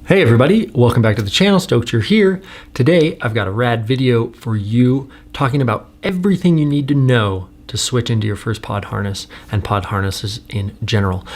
Hey everybody, welcome back to the channel. Stoked you're here. Today I've got a rad video for you talking about everything you need to know to switch into your first pod harness and pod harnesses in general.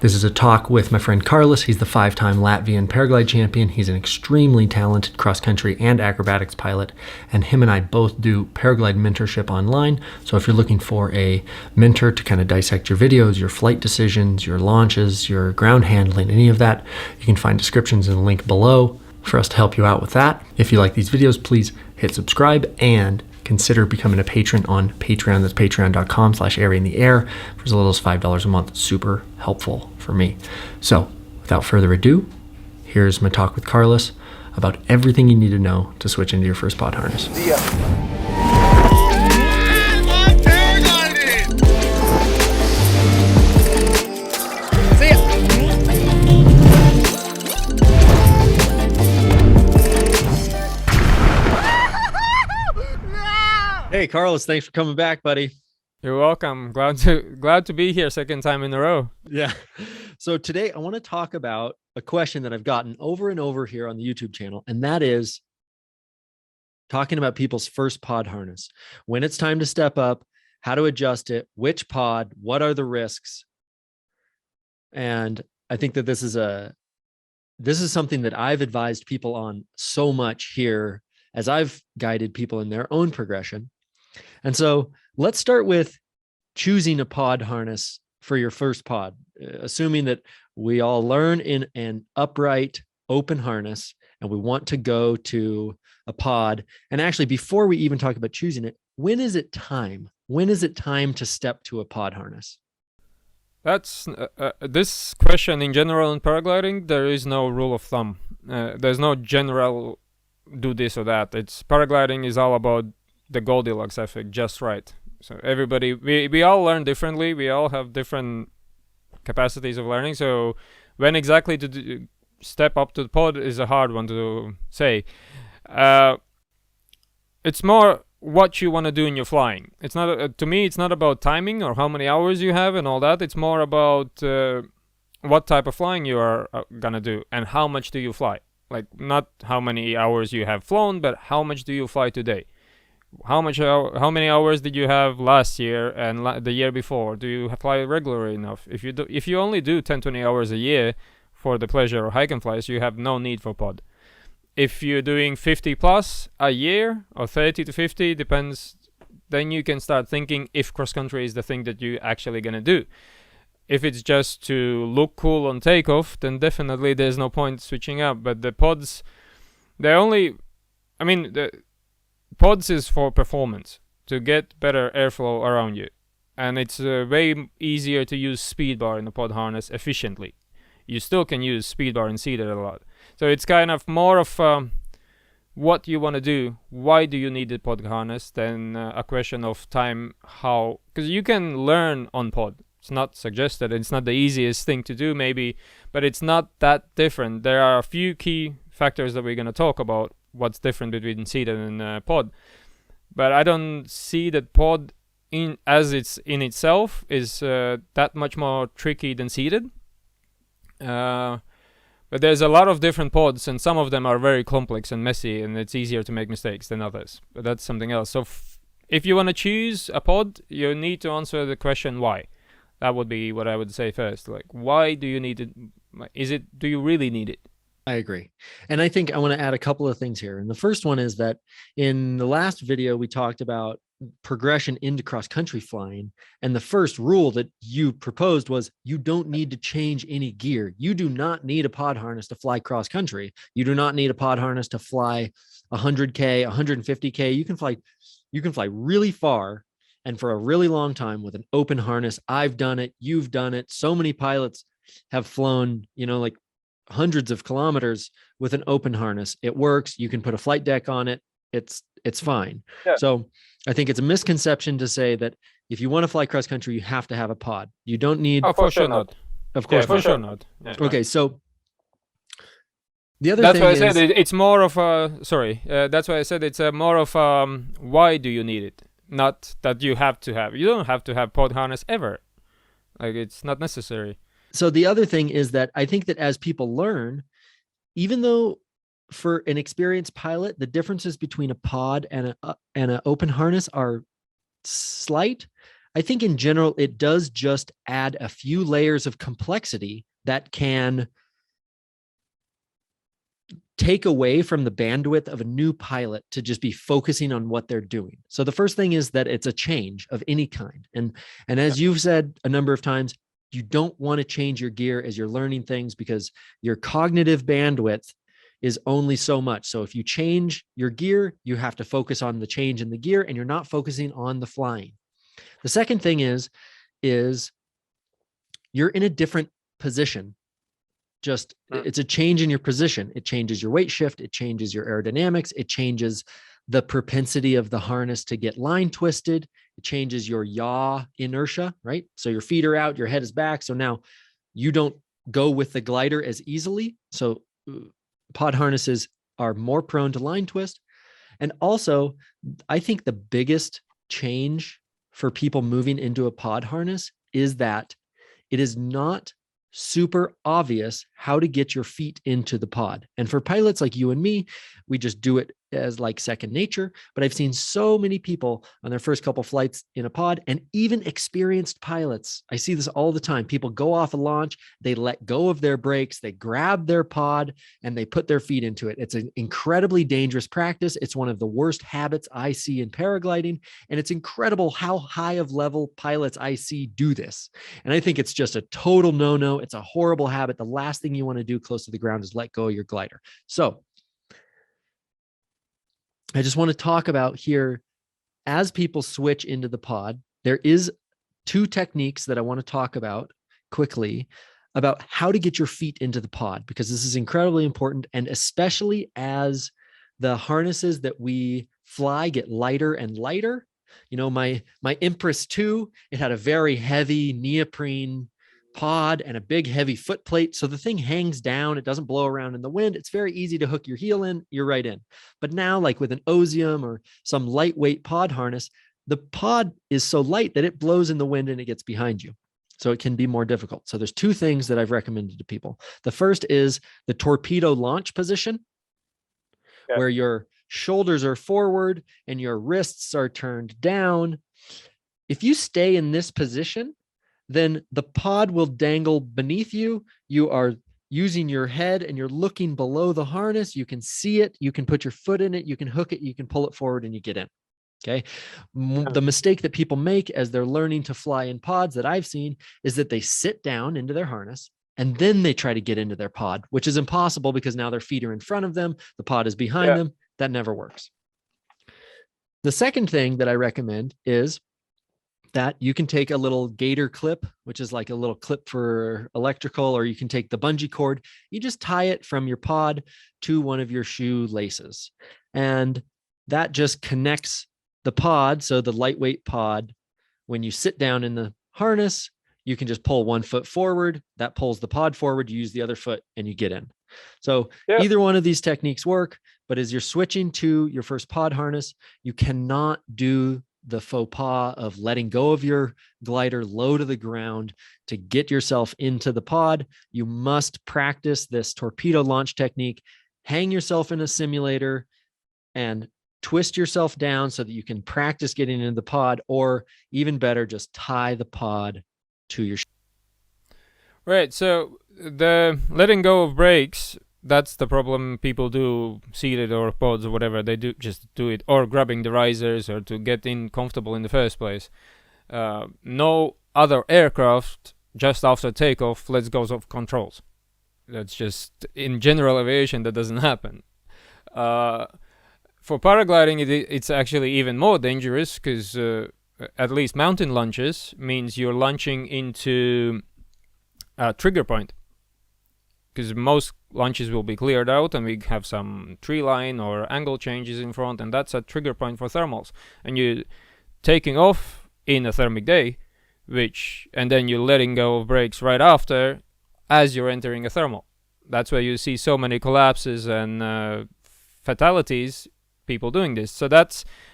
This is a talk with my friend Karlis. He's the 5-time Latvian Paraglide champion. He's an extremely talented cross-country and acrobatics pilot, and him and I both do paraglide mentorship online. So if you're looking for a mentor to kind of dissect your videos, your flight decisions, your launches, your ground handling, any of that, you can find descriptions in the link below for us to help you out with that. If you like these videos, please hit subscribe and consider becoming a patron on Patreon. That's patreon.com/airintheair for as little as $5 a month. Super helpful for me. So without further ado, here's my talk with Karlis about everything you need to know to switch into your first pod harness. Hey Karlis, thanks for coming back, buddy. You're welcome. Glad to be here, second time in a row. Yeah. So today I want to talk about a question that I've gotten over and over here on the YouTube channel, and that is talking about people's first pod harness. When it's time to step up, how to adjust it, which pod, what are the risks? And I think that this is something that I've advised people on so much here as I've guided people in their own progression. And so let's start with choosing a pod harness for your first pod, assuming that we all learn in an upright open harness and we want to go to a pod. And actually, before we even talk about choosing it, when is it time? When is it time to step to a pod harness? That's this question in general in paragliding. There is no rule of thumb. There's no general do this or that. It's paragliding is all about the Goldilocks effect, just right. So everybody, we all learn differently. We all have different capacities of learning. So when exactly to step up to the pod is a hard one to say. It's more what you want to do in your flying. It's not to me. It's not about timing or how many hours you have and all that. It's more about what type of flying you are gonna do and how much do you fly. Like not how many hours you have flown, but how much do you fly today? How many hours did you have last year and the year before? Do you fly regularly enough? If you only do 10-20 hours a year for the pleasure of hike and flies, you have no need for pod. If you're doing 50 plus a year or 30 to 50, depends, then you can start thinking if cross country is the thing that you're actually gonna do. If it's just to look cool on takeoff, then definitely there's no point switching up. But the pods, the pods is for performance, to get better airflow around you. And it's way easier to use speed bar in the pod harness efficiently. You still can use speed bar and seated a lot. So it's kind of more of what you want to do, why do you need the pod harness, than a question of time, how, because you can learn on pod. It's not suggested, it's not the easiest thing to do maybe, but it's not that different. There are a few key factors that we're going to talk about, what's different between seated and pod. But I don't see that pod as it's in itself is that much more tricky than seated. But there's a lot of different pods, and some of them are very complex and messy, and it's easier to make mistakes than others. But that's something else. So if you want to choose a pod, you need to answer the question why. That would be what I would say first. Like, why do you need it? Do you really need it? I agree. And I think I want to add a couple of things here. And the first one is that in the last video, we talked about progression into cross-country flying. And the first rule that you proposed was you don't need to change any gear. You do not need a pod harness to fly cross-country. You do not need a pod harness to fly 100K, 150K. You can fly really far and for a really long time with an open harness. I've done it. You've done it. So many pilots have flown, like hundreds of kilometers with an open harness. It works. You can put a flight deck on it. It's fine. Yeah. So I think it's a misconception to say that if you want to fly cross country, you have to have a pod. You don't need. Oh, for sure not. Of course, for sure not. Yeah. Okay, so the other that's thing why is, I said it's more of a that's why I said it's more of why do you need it? Not that you have to have. You don't have to have pod harness ever. Like, it's not necessary. So the other thing is that I think that as people learn, even though for an experienced pilot, the differences between a pod and an open harness are slight, I think in general, it does just add a few layers of complexity that can take away from the bandwidth of a new pilot to just be focusing on what they're doing. So the first thing is that it's a change of any kind. And as you've said a number of times, you don't want to change your gear as you're learning things because your cognitive bandwidth is only so much. So if you change your gear, you have to focus on the change in the gear and you're not focusing on the flying. The second thing is you're in a different position. Just it's a change in your position. It changes your weight shift. It changes your aerodynamics. It changes the propensity of the harness to get line twisted. It changes your yaw inertia, right? So your feet are out, your head is back. So now you don't go with the glider as easily. So pod harnesses are more prone to line twist. And also, I think the biggest change for people moving into a pod harness is that it is not super obvious how to get your feet into the pod. And for pilots like you and me, we just do it as like second nature. But I've seen so many people on their first couple flights in a pod, and even experienced pilots. I see this all the time. People go off a launch, they let go of their brakes, they grab their pod and they put their feet into it. It's an incredibly dangerous practice. It's one of the worst habits I see in paragliding. And it's incredible how high of level pilots I see do this. And I think it's just a total no-no. It's a horrible habit. The last thing you want to do close to the ground is let go of your glider. So I just want to talk about here, as people switch into the pod, there is two techniques that I want to talk about quickly about how to get your feet into the pod, because this is incredibly important. And especially as the harnesses that we fly get lighter and lighter. You know, my Empress 2, it had a very heavy neoprene pod and a big heavy foot plate. So the thing hangs down. It doesn't blow around in the wind. It's very easy to hook your heel in. You're right in. But now, like with an Osium or some lightweight pod harness, the pod is so light that it blows in the wind and it gets behind you. So it can be more difficult. So there's two things that I've recommended to people. The first is the torpedo launch position, where your shoulders are forward and your wrists are turned down. If you stay in this position, then the pod will dangle beneath you. You are using your head and you're looking below the harness. You can see it. You can put your foot in it. You can hook it. You can pull it forward and you get in. Okay. The mistake that people make as they're learning to fly in pods that I've seen is that they sit down into their harness and then they try to get into their pod, which is impossible because now their feet are in front of them. The pod is behind them. That never works. The second thing that I recommend is that you can take a little Gator Clip, which is like a little clip for electrical, or you can take the bungee cord. You just tie it from your pod to one of your shoe laces. And that just connects the pod. So the lightweight pod, when you sit down in the harness, you can just pull one foot forward. That pulls the pod forward. You use the other foot and you get in. So either one of these techniques work, but as you're switching to your first pod harness, you cannot do the faux pas of letting go of your glider low to the ground to get yourself into the pod. You must practice this torpedo launch technique, hang yourself in a simulator and twist yourself down so that you can practice getting into the pod, or even better, just tie the pod to your Right, so the letting go of brakes, that's the problem people do seated or pods or whatever. They do just do it, or grabbing the risers, or to get in comfortable in the first place. No other aircraft just after takeoff lets go of controls. That's just in general aviation that doesn't happen. For paragliding, it's actually even more dangerous because at least mountain launches means you're launching into a trigger point. Because most launches will be cleared out and we have some tree line or angle changes in front, and that's a trigger point for thermals. And you're taking off in a thermic day, and then you're letting go of brakes right after as you're entering a thermal. That's where you see so many collapses and fatalities, people doing this. So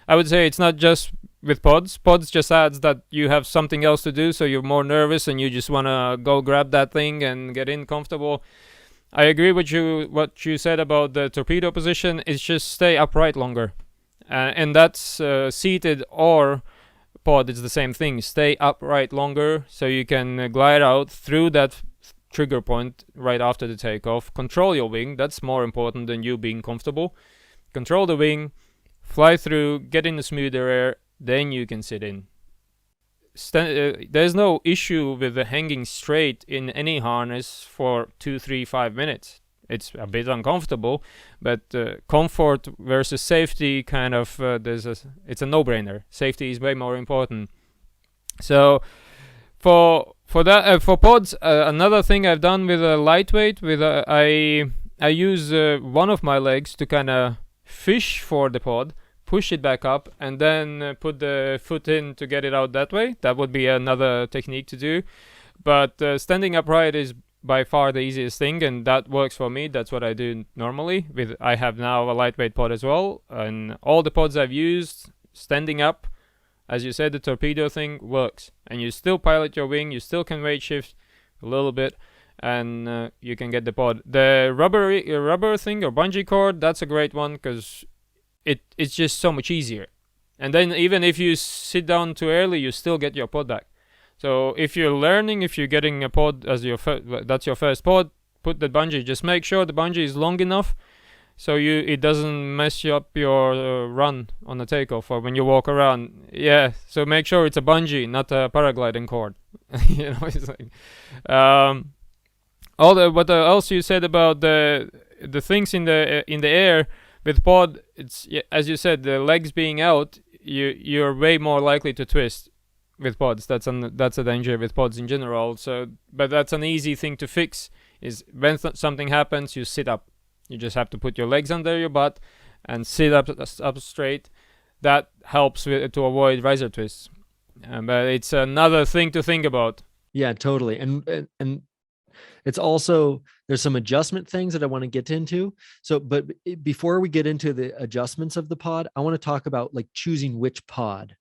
I would say it's not just with pods. Pods just adds that you have something else to do, so you're more nervous and you just want to go grab that thing and get in comfortable. I agree with what you said about the torpedo position. Is just stay upright longer, and that's seated or pod. It's the same thing. Stay upright longer so you can glide out through that trigger point right after the takeoff. Control your wing. That's more important than you being comfortable. Control the wing, fly through, get in the smoother air, then you can sit in. There's no issue with the hanging straight in any harness for 2, 3, 5 minutes. It's a bit uncomfortable, but comfort versus safety kind of it's a no-brainer. Safety is way more important. So for pods, another thing I've done with a lightweight, I use one of my legs to kind of fish for the pod, push it back up, and then put the foot in to get it out that way. That would be another technique to do. But standing upright is by far the easiest thing, and that works for me. That's what I do normally. I have now a lightweight pod as well, and all the pods I've used, standing up, as you said, the torpedo thing works. And you still pilot your wing, you still can weight shift a little bit, and you can get the pod. The rubber thing or bungee cord, that's a great one because it's just so much easier. And then even if you sit down too early, you still get your pod back. So if you're learning, if you're getting a pod as that's your first pod, put the bungee. Just make sure the bungee is long enough so it doesn't mess you up your run on the takeoff or when you walk around. Yeah, so make sure it's a bungee, not a paragliding cord. It's like what else you said about the things in the air with pod. It's as you said, the legs being out, you're way more likely to twist with pods. That's a danger with pods in general. So, but that's an easy thing to fix. Is when something happens, you sit up. You just have to put your legs under your butt and sit up straight. That helps to avoid riser twists. But it's another thing to think about. Yeah, totally. And it's also, there's some adjustment things that I want to get into. So, but before we get into the adjustments of the pod, I want to talk about like choosing which pod,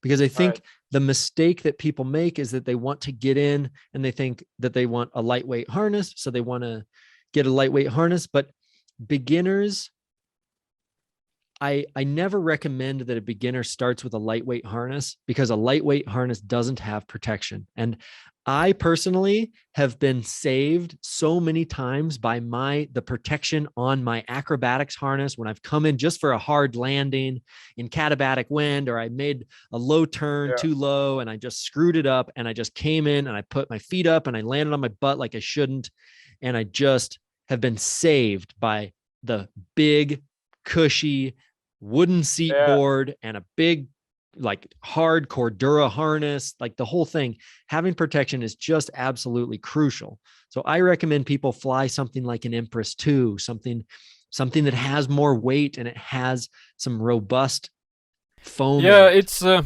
because I think the mistake that people make is that they want to get in and they think that they want a lightweight harness. So they want to get a lightweight harness, but beginners, I never recommend that a beginner starts with a lightweight harness because a lightweight harness doesn't have protection. And I personally have been saved so many times by the protection on my acrobatics harness when I've come in just for a hard landing in katabatic wind, or I made a low turn too low and I just screwed it up, and I just came in and I put my feet up and I landed on my butt like I shouldn't. And I just have been saved by the big, cushy wooden seat board and a big, like hard Cordura harness, like the whole thing. Having protection is just absolutely crucial. So I recommend people fly something like an Empress 2, something that has more weight and it has some robust foam. Yeah, it's the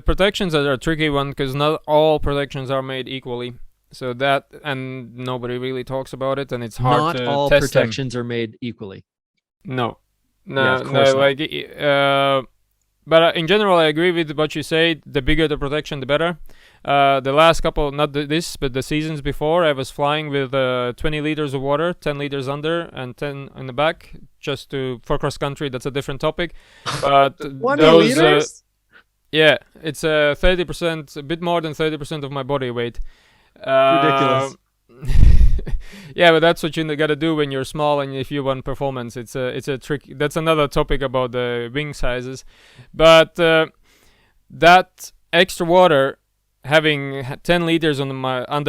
protections are a tricky one because not all protections are made equally. So that, and nobody really talks about it, and it's hard to test them. Not all protections are made equally. No, like, but in general, I agree with what you say. The bigger the protection, the better. The last couple, not this, but the seasons before, I was flying with 20 liters of water, 10 liters under, and 10 in the back, just for cross country. That's a different topic. But 20 liters? Yeah, it's 30%, a bit more than 30% of my body weight. Ridiculous. Yeah, but that's what you gotta do when you're small and if you want performance. It's a trick. That's another topic about the wing sizes. But that extra water, having 10 liters under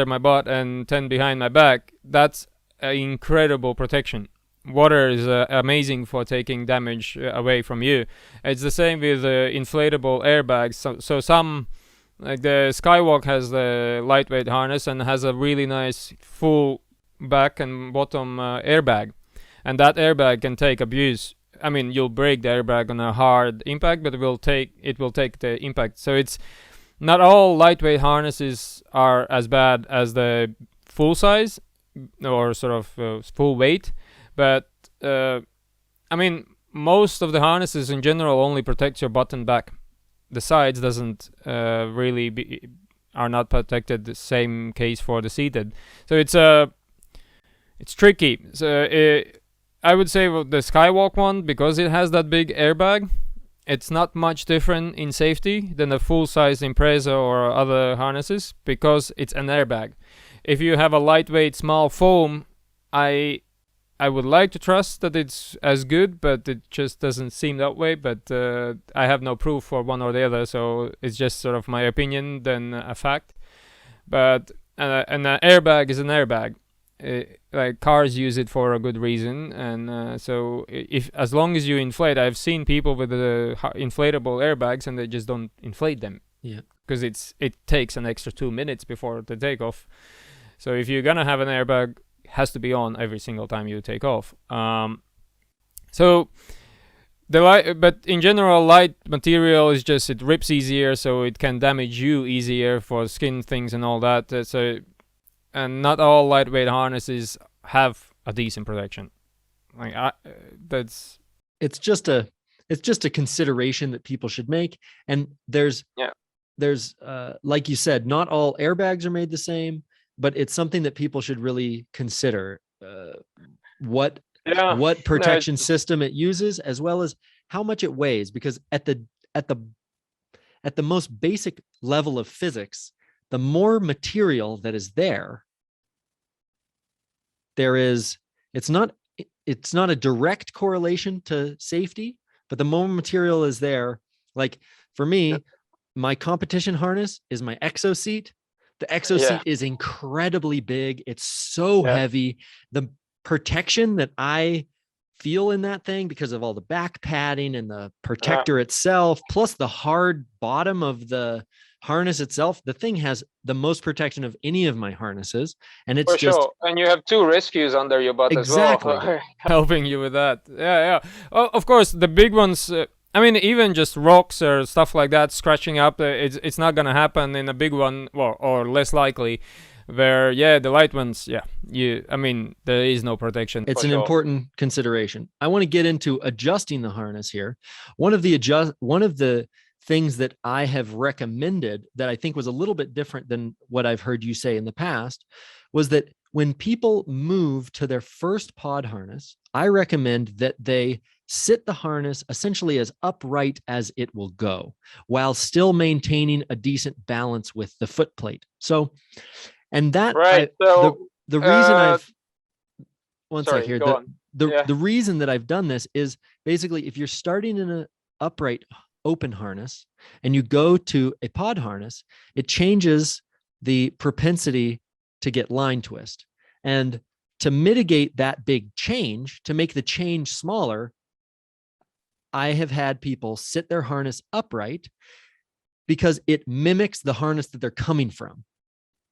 my butt and 10 behind my back, that's an incredible protection. Water is amazing for taking damage away from you. It's the same with inflatable airbags. So some, like the Skywalk has the lightweight harness and has a really nice full back and bottom airbag, and that airbag can take abuse. I mean, you'll break the airbag on a hard impact, but it will take the impact. So it's not all lightweight harnesses are as bad as the full size or sort of full weight, but I mean, most of the harnesses in general only protect your butt and back. The sides doesn't are not protected. The same case for the seated. So it's tricky. So I would say the Skywalk one, because it has that big airbag, it's not much different in safety than a full-size Impreza or other harnesses, because it's an airbag. If you have a lightweight small foam, I would like to trust that it's as good, but it just doesn't seem that way. But I have no proof for one or the other, so it's just sort of my opinion than a fact. But an airbag is an airbag. Like cars use it for a good reason, and so if as long as you inflate, I've seen people with the inflatable airbags and they just don't inflate them. Yeah, because it takes an extra 2 minutes before the takeoff. So if you're gonna have an airbag, it has to be on every single time you take off. So but in general, light material is just, it rips easier, so it can damage you easier for skin things and all that. And not all lightweight harnesses have a decent protection. Like it's just a consideration that people should make. And there's like you said, not all airbags are made the same, but it's something that people should really consider. What protection system it uses, as well as how much it weighs, because at the most basic level of physics, the more material that is there is, it's not a direct correlation to safety, but the more material is there, like for me, my competition harness is my exo seat. The exo seat is incredibly big. It's so heavy. The protection that I feel in that thing, because of all the back padding and the protector itself, plus the hard bottom of the harness itself, the thing has the most protection of any of my harnesses. And it's for just sure. And you have 2 rescues under your butt as well. Helping you with that. Yeah. Oh, of course, the big ones, I mean, even just rocks or stuff like that scratching up, it's not gonna happen in a big one, or less likely. Where the light ones, I mean, there is no protection. It's an important consideration. I want to get into adjusting the harness here. One of the things that I have recommended that I think was a little bit different than what I've heard you say in the past was that when people move to their first pod harness, I recommend that they sit the harness essentially as upright as it will go, while still maintaining a decent balance with the foot plate. So, and that, the reason the reason that I've done this is basically, if you're starting in an upright open harness and you go to a pod harness, it changes the propensity to get line twist. And to mitigate that big change, to make the change smaller, I have had people sit their harness upright because it mimics the harness that they're coming from.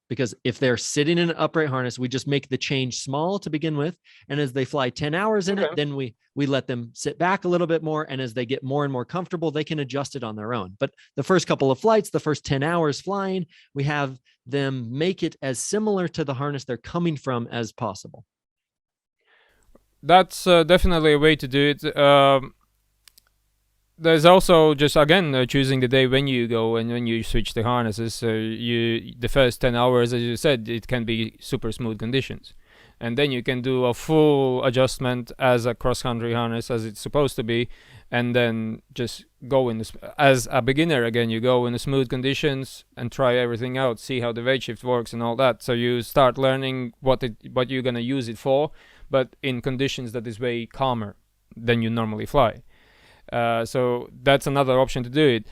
Because if they're sitting in an upright harness, we just make the change small to begin with. And as they fly 10 hours in it, then we let them sit back a little bit more. And as they get more and more comfortable, they can adjust it on their own. But the first couple of flights, the first 10 hours flying, we have them make it as similar to the harness they're coming from as possible. That's definitely a way to do it. There's also just, again, choosing the day when you go and when you switch the harnesses. So the first 10 hours, as you said, it can be super smooth conditions. And then you can do a full adjustment as a cross-country harness as it's supposed to be. And then just go as a beginner, again, you go in the smooth conditions and try everything out, see how the weight shift works and all that. So you start learning what you're going to use it for, but in conditions that is way calmer than you normally fly. So that's another option to do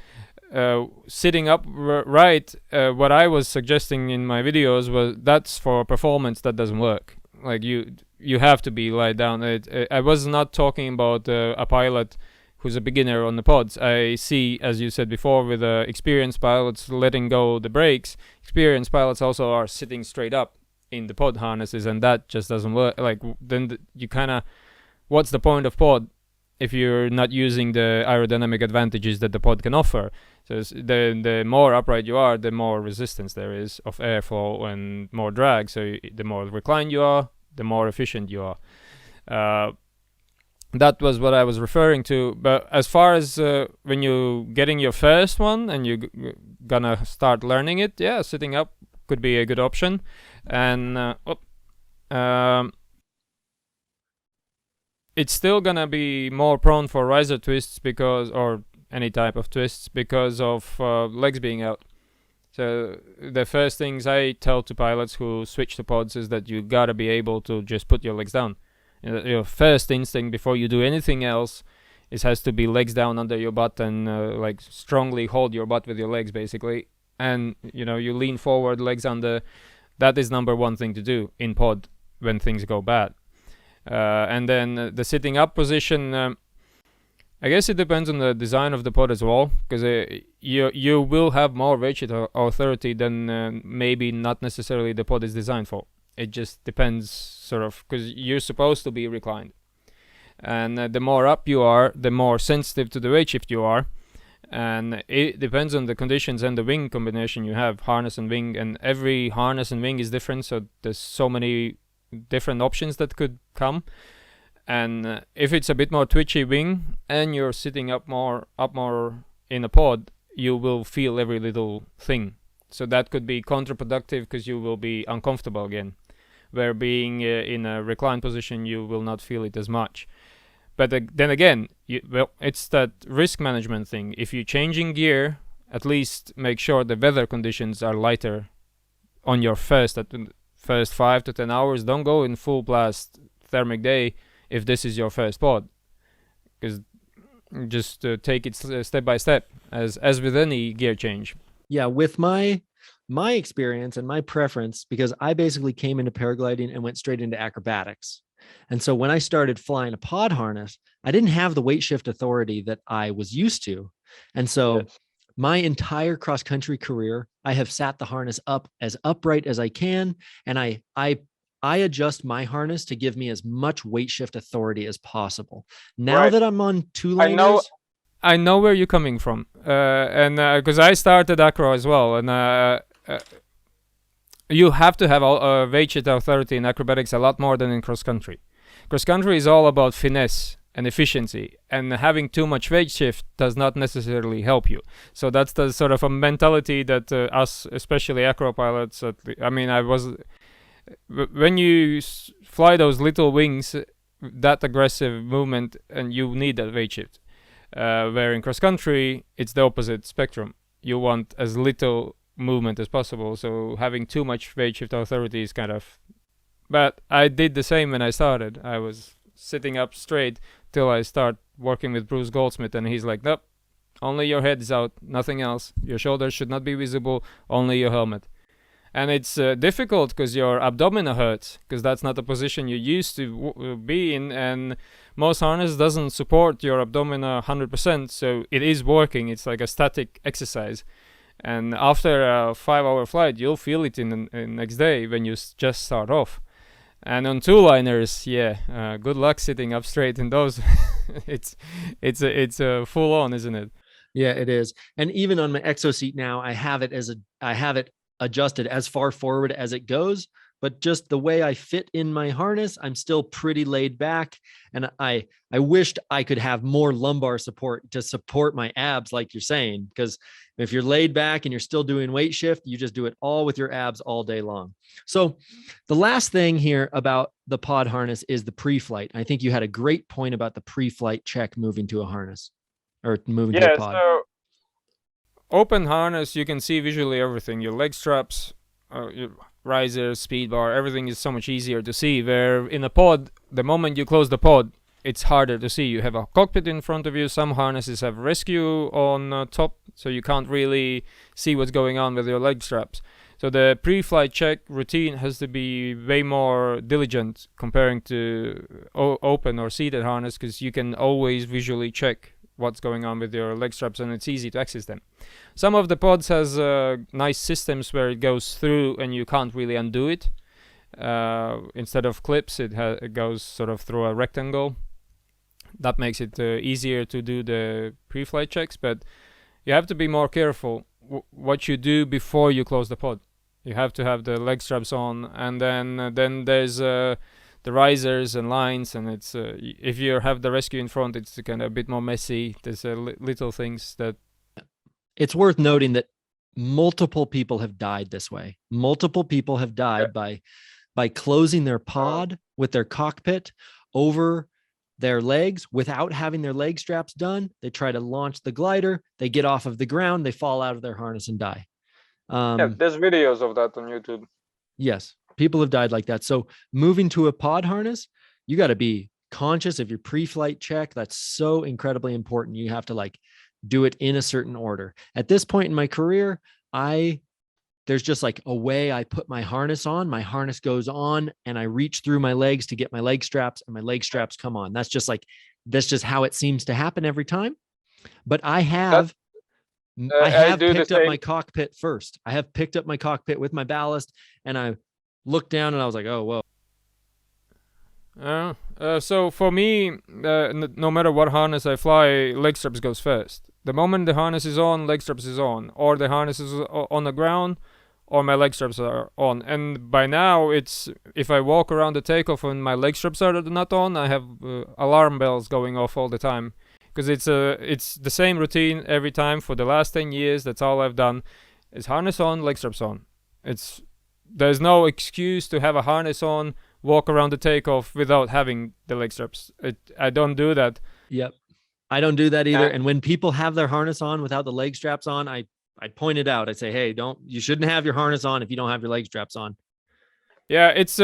it. Sitting up right, what I was suggesting in my videos was that's for performance that doesn't work. Like you have to be lie down. I was not talking about a pilot who's a beginner on the pods. I see, as you said before, with experienced pilots letting go the brakes, experienced pilots also are sitting straight up in the pod harnesses, and that just doesn't work. Like then you kind of, what's the point of pod if you're not using the aerodynamic advantages that the pod can offer? So the more upright you are, the more resistance there is of airflow and more drag. So the more reclined you are, the more efficient you are. That was what I was referring to. But as far as when you're getting your first one and you're gonna start learning it, sitting up could be a good option. And it's still gonna be more prone for riser twists or any type of twists because of legs being out. So the first things I tell to pilots who switch to pods is that you gotta be able to just put your legs down. Your first instinct before you do anything else has to be legs down under your butt and like strongly hold your butt with your legs basically. And you lean forward, legs under. That is number one thing to do in pod when things go bad. And then the sitting up position, I guess it depends on the design of the pod as well, because you will have more weight shift authority than maybe not necessarily the pod is designed for. It just depends, sort of, because you're supposed to be reclined. And the more up you are, the more sensitive to the weight shift you are. And it depends on the conditions and the wing combination you have, harness and wing. And every harness and wing is different, so there's so many different options that could come. And if it's a bit more twitchy wing and you're sitting up more in a pod, you will feel every little thing. So that could be counterproductive because you will be uncomfortable again. Where being in a reclined position, you will not feel it as much. But then again, it's that risk management thing. If you're changing gear, at least make sure the weather conditions are lighter on your first 5 to 10 hours. Don't go in full blast thermic day if this is your first pod, because just take it step by step, as with any gear change. Yeah, with my experience and my preference, because I basically came into paragliding and went straight into acrobatics. And so when I started flying a pod harness, I didn't have the weight shift authority that I was used to. And so my entire cross country career, I have sat the harness up as upright as I can. And I adjust my harness to give me as much weight shift authority as possible. Now that I'm on two-liners, I know where you're coming from. And because I started acro as well. And you have to have weight shift authority in acrobatics a lot more than in cross country. Cross country is all about finesse and efficiency, and having too much weight shift does not necessarily help you. So that's the sort of a mentality that us, especially acro pilots, when you fly those little wings, that aggressive movement, and you need that weight shift. Where in cross country, it's the opposite spectrum. You want as little movement as possible, so having too much weight shift authority is kind of. But I did the same when I started. I was sitting up straight till I start working with Bruce Goldsmith, and he's like, nope, only your head is out, nothing else. Your shoulders should not be visible, only your helmet. And it's difficult because your abdomen hurts, because that's not the position you used to be in, and most harness doesn't support your abdomen 100%, so it is working. It's like a static exercise. And after a 5-hour flight, you'll feel it in the next day when you just start off. And on two-liners, good luck sitting up straight in those. it's a full on, isn't it? Yeah, it is. And even on my exo seat now, I have it adjusted as far forward as it goes, but just the way I fit in my harness, I'm still pretty laid back. And I wished I could have more lumbar support to support my abs, like you're saying, because if you're laid back and you're still doing weight shift, you just do it all with your abs all day long. So the last thing here about the pod harness is the pre-flight. I think you had a great point about the pre-flight check moving to a harness or moving to a pod. So open harness, you can see visually everything. Your leg straps, your riser, speed bar, everything is so much easier to see. Where in a pod, the moment you close the pod, it's harder to see. You have a cockpit in front of you. Some harnesses have rescue on top, so you can't really see what's going on with your leg straps. So the pre-flight check routine has to be way more diligent comparing to open or seated harness, because you can always visually check what's going on with your leg straps, and it's easy to access them. Some of the pods has nice systems where it goes through and you can't really undo it. Instead of clips, it goes sort of through a rectangle. That makes it easier to do the pre-flight checks, but you have to be more careful what you do before you close the pod. You have to have the leg straps on, and then there's the risers and lines, and it's if you have the rescue in front, it's kind of a bit more messy. There's little things that. It's worth noting that multiple people have died this way. Multiple people have died by closing their pod with their cockpit over their legs without having their leg straps done. They try to launch the glider. They get off of the ground. They fall out of their harness and die. Yeah, there's videos of that on YouTube. Yes, people have died like that. So moving to a pod harness, you got to be conscious of your pre-flight check. That's so incredibly important. You have to like do it in a certain order. At this point in my career, there's just like a way I put my harness on. My harness goes on and I reach through my legs to get my leg straps, and my leg straps come on. That's just how it seems to happen every time. But I have picked up my cockpit first. I have picked up my cockpit with my ballast, and I looked down and I was like, oh, whoa. So for me, no matter what harness I fly, leg straps goes first. The moment the harness is on, leg straps is on, or the harness is on the ground, or my leg straps are on. And by now, it's if I walk around the takeoff and my leg straps are not on, I have alarm bells going off all the time, because it's the same routine every time for the last 10 years. That's all I've done. Is harness on, leg straps on. There's no excuse to have a harness on, walk around the takeoff without having the leg straps. I don't do that. Yep. I don't do that either. And when people have their harness on without the leg straps on, I point it out. I say, hey, you shouldn't have your harness on if you don't have your leg straps on. Yeah, it's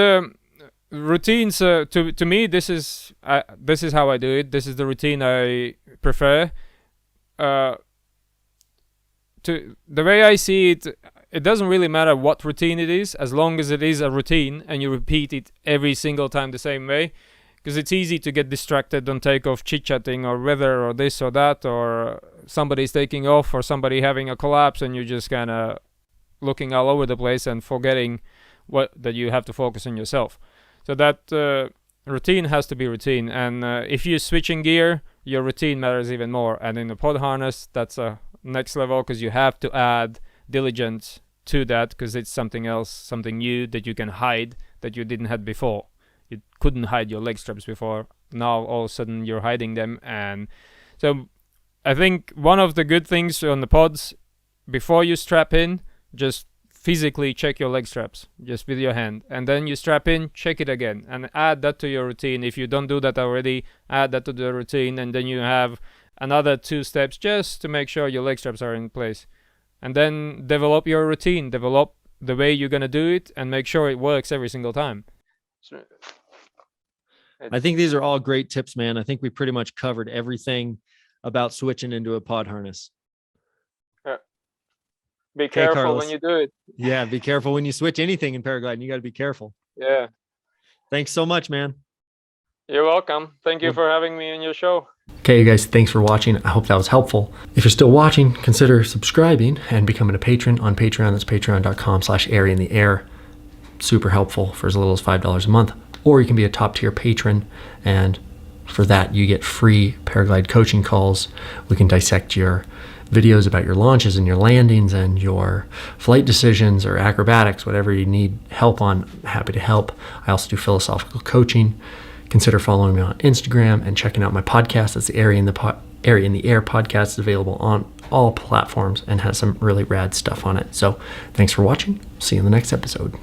routines. To me, this is how I do it. This is the routine I prefer. To the way I see it, it doesn't really matter what routine it is, as long as it is a routine and you repeat it every single time the same way. Because it's easy to get distracted on takeoff, chit-chatting or weather or this or that, or somebody's taking off or somebody having a collapse, and you're just kind of looking all over the place and forgetting that you have to focus on yourself. So that routine has to be routine. And if you're switching gear, your routine matters even more. And in the pod harness, that's a next level, because you have to add diligence to that, because it's something else, something new that you can hide that you didn't have before. You couldn't hide your leg straps before. Now all of a sudden you're hiding them. And so I think one of the good things on the pods, before you strap in, just physically check your leg straps just with your hand, and then you strap in, check it again, and add that to your routine. If you don't do that already, add that to the routine, and then you have another 2 steps just to make sure your leg straps are in place. And then develop your routine, develop the way you're going to do it, and make sure it works every single time. I think these are all great tips, man. I think we pretty much covered everything about switching into a pod harness. Yeah. Be careful Karlis, when you do it. Yeah, be careful when you switch anything in paragliding. You got to be careful. Yeah. Thanks so much, man. You're welcome. Thank you for having me on your show. Okay, you guys, thanks for watching. I hope that was helpful. If you're still watching, consider subscribing and becoming a patron on Patreon. That's patreon.com/airyintheair. Super helpful for as little as $5 a month. Or you can be a top tier patron, and for that you get free Paraglide coaching calls. We can dissect your videos about your launches and your landings and your flight decisions or acrobatics, whatever you need help on. I'm happy to help. I also do philosophical coaching. Consider following me on Instagram and checking out my podcast. That's the Airy in the Air podcast. It's available on all platforms and has some really rad stuff on it. So thanks for watching. See you in the next episode.